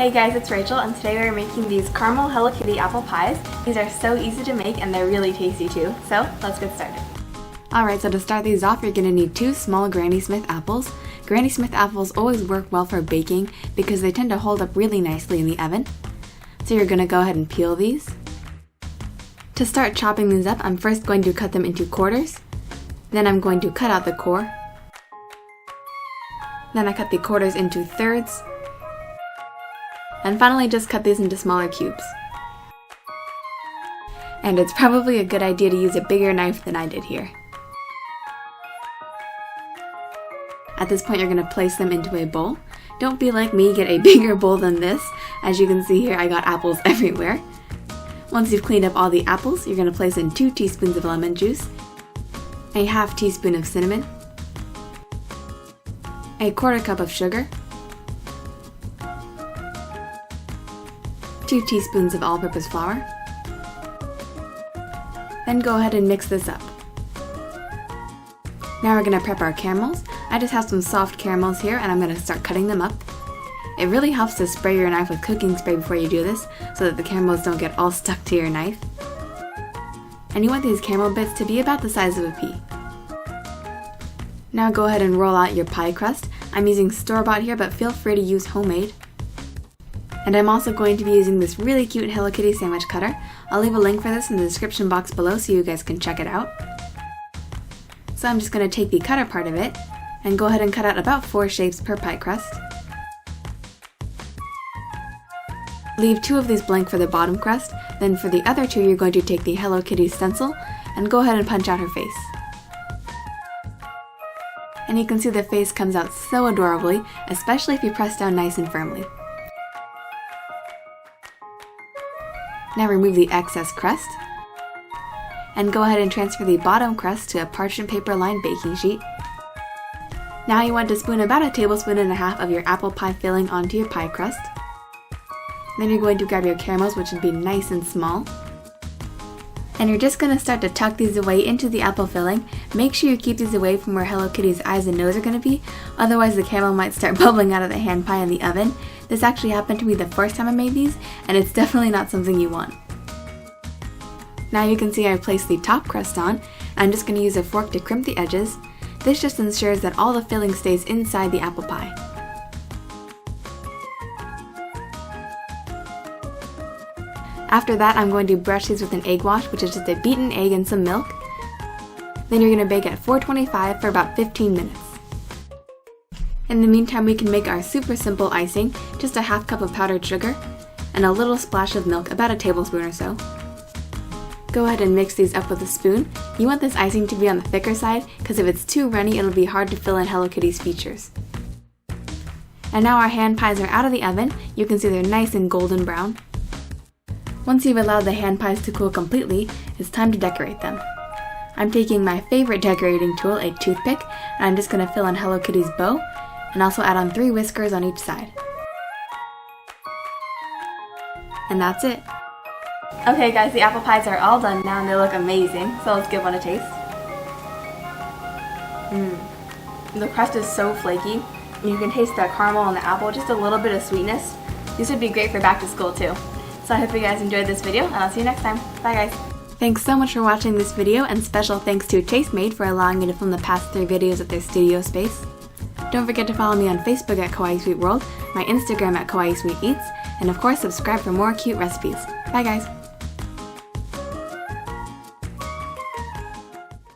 Hey guys, it's Rachel, and today we're making these caramel Hello Kitty apple pies. These are so easy to make and they're really tasty too, so let's get started. Alright, so to start these off, you're going to need 2 small Granny Smith apples. Granny Smith apples always work well for baking because they tend to hold up really nicely in the oven. So you're going to go ahead and peel these. To start chopping these up, I'm first going to cut them into quarters. Then I'm going to cut out the core. Then I cut the quarters into thirds. And finally just cut these into smaller cubes. And it's probably a good idea to use a bigger knife than I did here. At this point you're going to place them into a bowl. Don't be like me, get a bigger bowl than this. As you can see here, I got apples everywhere. Once you've cleaned up all the apples, you're going to place in 2 teaspoons of lemon juice, a half teaspoon of cinnamon, a 1/4 cup of sugar, 2 teaspoons of all-purpose flour. Then go ahead and mix this up. Now we're going to prep our caramels. I just have some soft caramels here and I'm going to start cutting them up. It really helps to spray your knife with cooking spray before you do this so that the caramels don't get all stuck to your knife. And you want these caramel bits to be about the size of a pea. Now go ahead and roll out your pie crust. I'm using store-bought here, but feel free to use homemade. And I'm also going to be using this really cute Hello Kitty sandwich cutter. I'll leave a link for this in the description box below so you guys can check it out. So I'm just going to take the cutter part of it and go ahead and cut out about 4 shapes per pie crust. Leave 2 of these blank for the bottom crust, then for the other 2 you're going to take the Hello Kitty stencil and go ahead and punch out her face. And you can see the face comes out so adorably, especially if you press down nice and firmly. Now remove the excess crust, and go ahead and transfer the bottom crust to a parchment paper lined baking sheet. Now you want to spoon about 1.5 tablespoons of your apple pie filling onto your pie crust. Then you're going to grab your caramels, which should be nice and small. And you're just going to start to tuck these away into the apple filling. Make sure you keep these away from where Hello Kitty's eyes and nose are going to be, otherwise the caramel might start bubbling out of the hand pie in the oven. This actually happened to me the first time I made these, and it's definitely not something you want. Now you can see I placed the top crust on. I'm just going to use a fork to crimp the edges. This just ensures that all the filling stays inside the apple pie. After that, I'm going to brush these with an egg wash, which is just a beaten egg and some milk. Then you're going to bake at 425 for about 15 minutes. In the meantime, we can make our super simple icing, just a 1/2 cup of powdered sugar, and a little splash of milk, about 1 tablespoon or so. Go ahead and mix these up with a spoon. You want this icing to be on the thicker side, because if it's too runny, it'll be hard to fill in Hello Kitty's features. And now our hand pies are out of the oven. You can see they're nice and golden brown. Once you've allowed the hand pies to cool completely, it's time to decorate them. I'm taking my favorite decorating tool, a toothpick, and I'm just going to fill in Hello Kitty's bow, and also add on 3 whiskers on each side. And that's it. Okay guys, the apple pies are all done now and they look amazing, so let's give one a taste. The crust is so flaky. You can taste the caramel and the apple, just a little bit of sweetness. These would be great for back to school too. So I hope you guys enjoyed this video, and I'll see you next time. Bye guys! Thanks so much for watching this video, and special thanks to Tastemade for allowing me to film the past 3 videos at their studio space. Don't forget to follow me on Facebook at kawaiisweetworld, my Instagram at kawaiisweeteats, and of course subscribe for more cute recipes. Bye guys!